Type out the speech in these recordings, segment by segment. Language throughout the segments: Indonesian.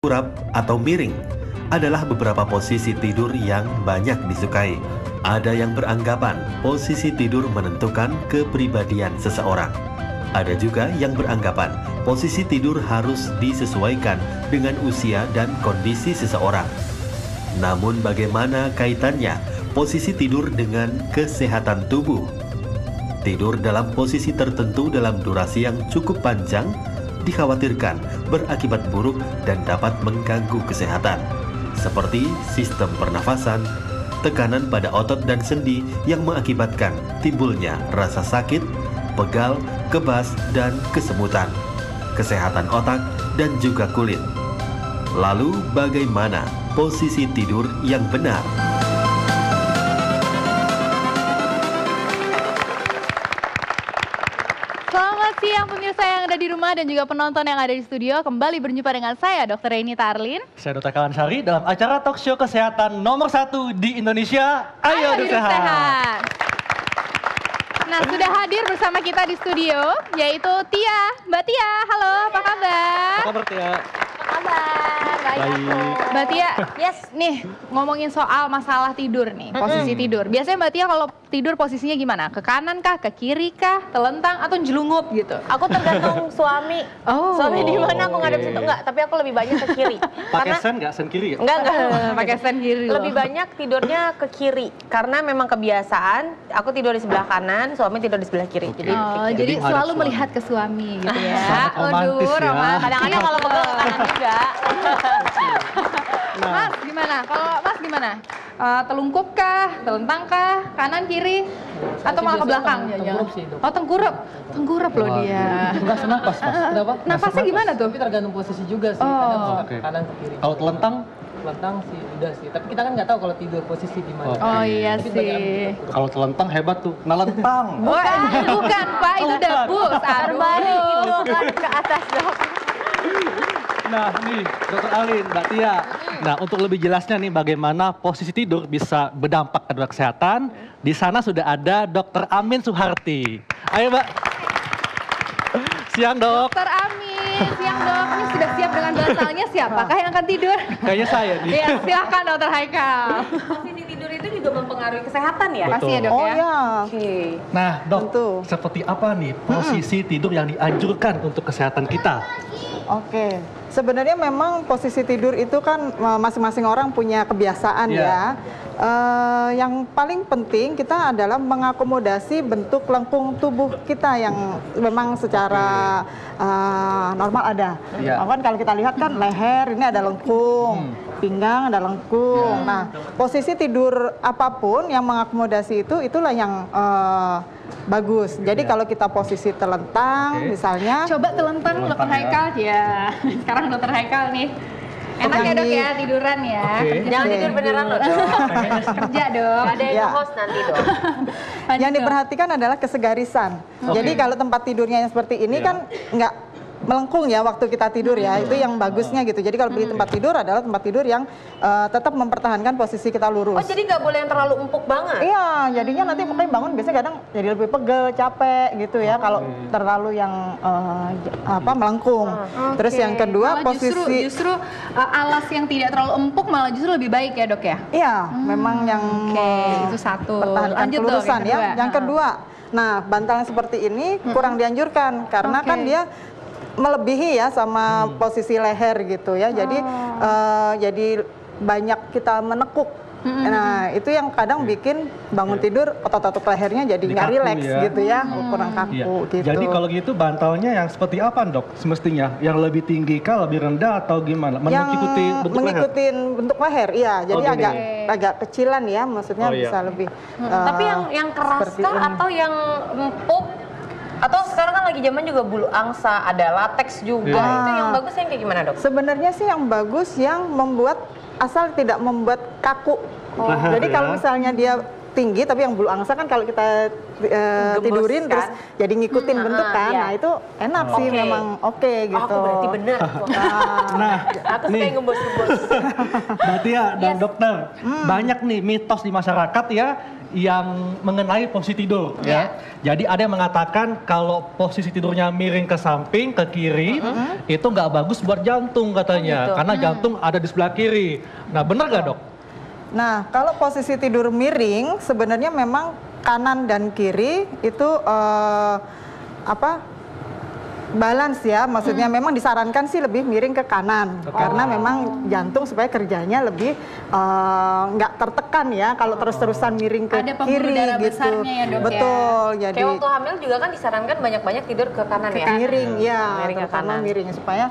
Kurap atau miring adalah beberapa posisi tidur yang banyak disukai. Ada yang beranggapan posisi tidur menentukan kepribadian seseorang. Ada juga yang beranggapan posisi tidur harus disesuaikan dengan usia dan kondisi seseorang. Namun bagaimana kaitannya posisi tidur dengan kesehatan tubuh? Tidur dalam posisi tertentu dalam durasi yang cukup panjang dikhawatirkan berakibat buruk dan dapat mengganggu kesehatan, seperti sistem pernafasan, tekanan pada otot dan sendi yang mengakibatkan timbulnya rasa sakit, pegal, kebas, dan kesemutan, kesehatan otak, dan juga kulit. Lalu bagaimana posisi tidur yang benar? Selamat siang pemirsa yang ada di rumah dan juga penonton yang ada di studio. Kembali berjumpa dengan saya Dr. Reini Tarlin. Saya Dr. Kawansari dalam acara talk show kesehatan nomor 1 di Indonesia. Ayo hidup sehat. Nah, sudah hadir bersama kita di studio yaitu Tia. Mbak Tia, halo, apa kabar? Apa kabar Tia? Kabar, baik. Mbak Tia, yes, nih ngomongin soal masalah tidur nih, posisi tidur. Biasanya Mbak Tia kalau tidur posisinya gimana? Ke kanan kah, ke kiri kah, telentang atau jelungup gitu? Aku tergantung suami. Suami di mana aku ngadep situ enggak, tapi aku lebih banyak ke kiri. Pakai sen nggak? Sen kiri ya? Enggak. Pakai sen kiri. Lebih banyak tidurnya ke kiri karena memang kebiasaan. Aku tidur di sebelah kanan, suami tidur di sebelah kiri. Jadi jadi selalu suami. melihat ke suami gitu ya. Sangat romantis ya. romantis. Kadang-kadang kalau pegel ke kanan juga. Mas gimana? Kalau Mas gimana? Telungkup kah? Telentang kah? Kanan kiri? Atau malah ke belakang? Tengkurap sih, Dok. Oh tengkurap. Tengkurap loh dia. Enggak senapas, Mas. Kenapa? Nafasnya gimana tuh? Tapi tergantung posisi juga sih. Oh. Kadang kalau Oke. kanan ke kiri. Kalau telentang? Telentang sih udah sih. Tapi kita kan nggak tahu kalau tidur posisi di mana. Oh iya Tapi sih. Kalau telentang hebat tuh, nalentang. Bukan Pak, itu debus. Terbalik itu kan ke atas dok. Nah nih, Dr. Alin, Mbak Tia. Nah untuk lebih jelasnya nih bagaimana posisi tidur bisa berdampak pada kesehatan, di sana sudah ada Dr. Amin Suharti. Ayo Mbak. Siang dok. Dokter Amin, siang dok. Ini sudah siap dengan bantalnya, siapakah yang akan tidur? Kayaknya saya nih. Iya, silakan Dokter Haikal. Posisi tidur itu juga mempengaruhi kesehatan ya? Pasti ya dok Oh ya. ya, Oke. Nah dok, Tentu. seperti apa nih posisi tidur yang dianjurkan untuk kesehatan kita? oke. Sebenarnya memang posisi tidur itu kan masing-masing orang punya kebiasaan ya. Yang paling penting kita adalah mengakomodasi bentuk lengkung tubuh kita yang memang secara normal ada. Iya. Kan kalau kita lihat kan leher ini ada lengkung, pinggang ada lengkung. Nah, posisi tidur apapun yang mengakomodasi itu itulah yang bagus. Jadi kalau kita posisi telentang misalnya. Coba telentang Dokter Telentang ya. Haikal ya. Sekarang Dokter Haikal nih. Enak ya dok ya tiduran ya. Oke. Jangan tidur beneran loh dok. Kerja dok. Ada yang Ya. host nanti dok. Yang diperhatikan adalah kesegarisan. Jadi kalau tempat tidurnya yang seperti ini kan nggak melengkung ya waktu kita tidur ya, itu yang bagusnya gitu. Jadi kalau pilih tempat tidur adalah tempat tidur yang tetap mempertahankan posisi kita lurus. Oh jadi nggak boleh yang terlalu empuk banget? Iya, jadinya nanti makanya bangun biasanya kadang jadi lebih pegel, capek gitu ya kalau terlalu yang melengkung. Terus Oke. yang kedua Malah posisi justru alas yang tidak terlalu empuk malah justru lebih baik ya dok ya. iya, memang yang Oke, itu satu. pertahankan Lanjut, Dok, kelurusan yang ya. kedua. Yang kedua, nah bantal yang seperti ini kurang dianjurkan karena Oke. kan dia melebihi ya sama posisi leher gitu ya. Jadi banyak kita menekuk. Nah itu yang kadang bikin bangun tidur otot-otot lehernya jadi nggak Kaku rileks ya. gitu ya, kurang Iya. kaku gitu. Jadi kalau gitu bantalnya yang seperti apa dok semestinya? Yang lebih tinggi kah, lebih rendah atau gimana? Mengikuti bentuk leher? mengikuti bentuk leher, iya. Jadi Oh, gini. agak kecilan ya, maksudnya Oh, iya. bisa lebih. Tapi yang keras seperti kah ini. atau yang empuk? Atau sekarang kan lagi zaman juga bulu angsa, ada latex juga. Iya. Itu yang bagus yang kayak gimana dok? Sebenarnya sih yang bagus yang membuat asal tidak membuat kaku. Leher Jadi ya. kalau misalnya dia tinggi, tapi yang bulu angsa kan kalau kita tidurin kan? terus jadi ngikutin bentuk kan. Iya. Nah itu enak sih, memang oke gitu. Aku berarti bener. Nah, Aku suka nih. yang gembos-gembos. Mbak Tia dan dokter, banyak nih mitos di masyarakat ya yang mengenai posisi tidur ya. Jadi ada yang mengatakan kalau posisi tidurnya miring ke samping, ke kiri, itu nggak bagus buat jantung katanya, gitu. karena jantung ada di sebelah kiri. Nah, benar nggak dok? Nah, kalau posisi tidur miring sebenarnya memang kanan dan kiri itu balance ya, maksudnya memang disarankan sih lebih miring ke kanan karena memang jantung supaya kerjanya lebih nggak tertekan ya kalau terus-terusan miring ke Ada pembuluh kiri darah gitu. besarnya ya, Dok, ya? Betul, jadi Kayak waktu hamil juga kan disarankan banyak-banyak tidur ke kanan ya? miring ya, Miring ke terutama kanan. miring supaya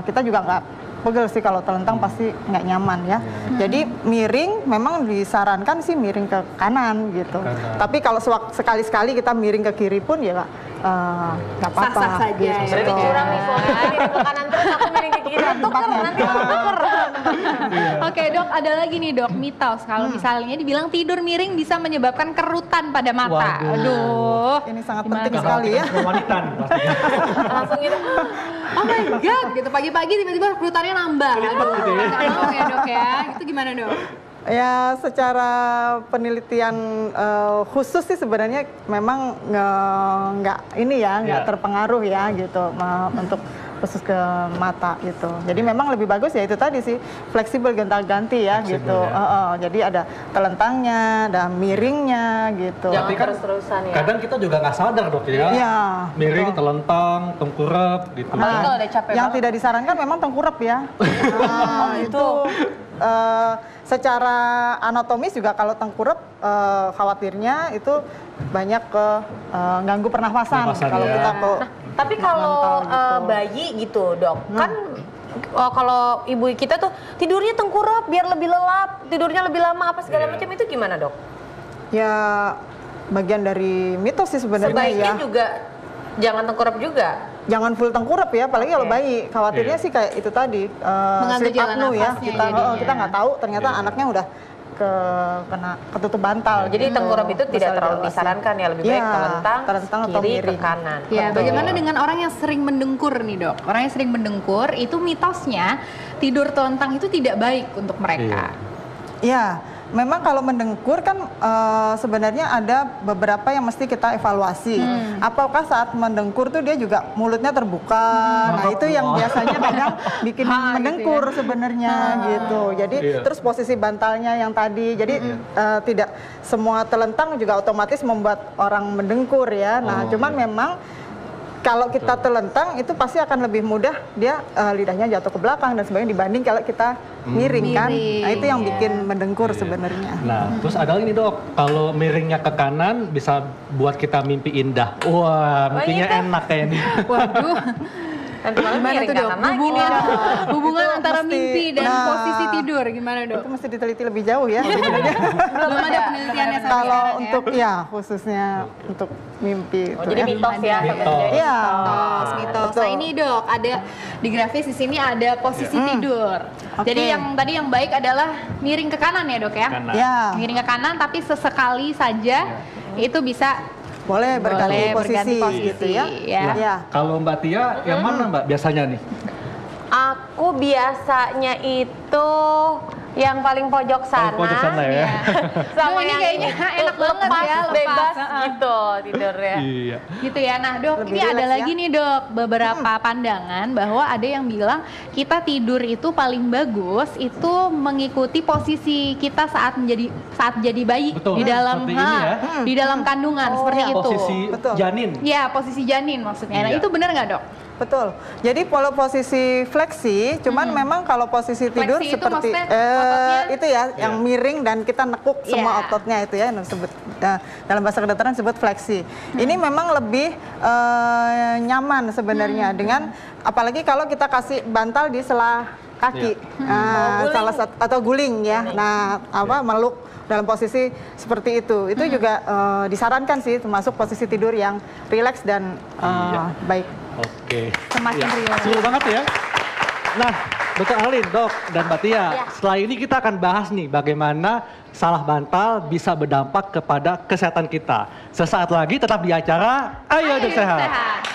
kita juga nggak pegel sih, kalau telentang pasti nggak nyaman ya. Jadi miring memang disarankan sih miring ke kanan gitu. Tapi kalau sekali-sekali kita miring ke kiri pun ya nggak apa-apa. Sah-sah saja gitu. ya. Berarti curang nih, suami miring ke kanan terus aku miring ke kiri, tuker nanti tuker. Oke dok, ada lagi nih dok, mitos kalau misalnya dibilang tidur miring bisa menyebabkan kerutan pada mata. Waduh. Aduh. Ini sangat Gimana, penting Dok? sekali ya. Wanita pastinya. Langsung gitu. Oh my god, gitu pagi-pagi tiba-tiba kerutannya nambah. Aduh, gitu ya. nggak mau ya dok ya. Itu gimana dok? Ya secara penelitian khusus sih sebenarnya memang nggak ini ya, nggak terpengaruh ya gitu untuk khusus ke mata gitu. Jadi memang lebih bagus ya itu tadi sih, fleksibel gonta-ganti ya Fleksibel, gitu. ya. Jadi ada telentangnya, ada miringnya gitu. Jangan Tapi kan terus-terusan ya. Kadang kita juga nggak sadar dok ya. Iya, Miring, betul. telentang, tengkurap gitu. Apalagi kalau udah capek Yang banget. tidak disarankan memang tengkurap ya. Itu secara anatomis juga kalau tengkurap khawatirnya itu banyak ke ganggu pernafasan. Pernafasan, Kalau ya. kita kok Tapi kalau bayi gitu dok, kan kalau ibu kita tuh tidurnya tengkurap biar lebih lelap, tidurnya lebih lama apa segala macam, itu gimana dok? ya bagian dari mitos sih sebenarnya Sebaiknya ya. juga jangan tengkurap juga. Jangan full tengkurap ya, apalagi kalau Oke. bayi. Khawatirnya Iya. sih kayak itu tadi, Mengganggu sleep jalan apnea ya. nafasnya Kita jadinya. nggak tahu ternyata Iya. anaknya udah kena ketutup bantal. Jadi gitu. tengkurap itu tidak Masalah terlalu jalan. disarankan ya, lebih baik Iya, telentang atau kiri ke miring. kanan. Ya, Betul. bagaimana dengan orang yang sering mendengkur nih dok? Orang yang sering mendengkur itu mitosnya tidur telentang itu tidak baik untuk mereka. Ya, memang kalau mendengkur kan sebenarnya ada beberapa yang mesti kita evaluasi. Apakah saat mendengkur tuh dia juga mulutnya terbuka? Nah itu yang biasanya kadang bikin mendengkur sebenarnya gitu. Jadi Iya. terus posisi bantalnya yang tadi. Jadi tidak semua telentang juga otomatis membuat orang mendengkur ya. Nah cuman memang kalau kita telentang itu pasti akan lebih mudah dia lidahnya jatuh ke belakang dan sebagainya dibanding kalau kita miring kan. Nah itu yang bikin mendengkur sebenarnya. Nah, terus ada lagi nih dok, kalau miringnya ke kanan bisa buat kita mimpi indah. Wah, mimpinya iya, enak kayaknya. Waduh, Nanti malam gimana miring tuh dok? kanan lagi. Hubungan Itu antara mesti- mimpi dan nah, posisi tidur gimana dok? Itu mesti diteliti lebih jauh ya. Belum ada penelitiannya sampai Kalau sekarang ya. untuk ya khususnya untuk mimpi Oh, itu jadi ya. mitos ya. Mitos. sebenarnya. Iya. Mitos. Betul. Nah ini dok, ada di grafis di sini ada posisi tidur. Oke. Jadi yang tadi yang baik adalah miring ke kanan ya dok ya? Kanan. Ya, Miring ke kanan tapi sesekali saja itu bisa boleh berganti berganti posisi gitu ya. ya. Ya. Kalau Mbak Tia, yang mana Mbak biasanya nih? Aku biasanya itu yang paling pojok sana. Pojok sana ya. Sama Duh, ini yang kayaknya enak banget ya, lepas. bebas Heeh. gitu tidurnya. Iya. Gitu ya. Nah, Dok, Lebih ini ada rileks lagi ya. nih, Dok, beberapa pandangan bahwa ada yang bilang kita tidur itu paling bagus itu mengikuti posisi kita saat jadi bayi Betul, di dalam seperti ini ya. di dalam kandungan seperti itu. Posisi Betul. janin. Ya, posisi janin maksudnya. Nah, Iya. itu benar nggak, Dok? Betul. Jadi kalau posisi fleksi, cuman memang kalau posisi tidur Fleksi itu seperti maksudnya ototnya? itu ya, yang miring dan kita nekuk semua Iya. ototnya itu ya, yang disebut dalam bahasa kedokteran disebut fleksi. Ini memang lebih nyaman sebenarnya dengan apalagi kalau kita kasih bantal di selah kaki, salah satu atau guling ya. Nah, meluk dalam posisi seperti itu juga disarankan sih, termasuk posisi tidur yang rileks dan baik. Oke. Semakin Iya. rileks. Seru banget ya. Nah, Dr. Alin, Dok, dan Mbak Tia, Ya. setelah ini kita akan bahas nih bagaimana salah bantal bisa berdampak kepada kesehatan kita. Sesaat lagi tetap di acara Ayo Hidup Sehat. Sehat.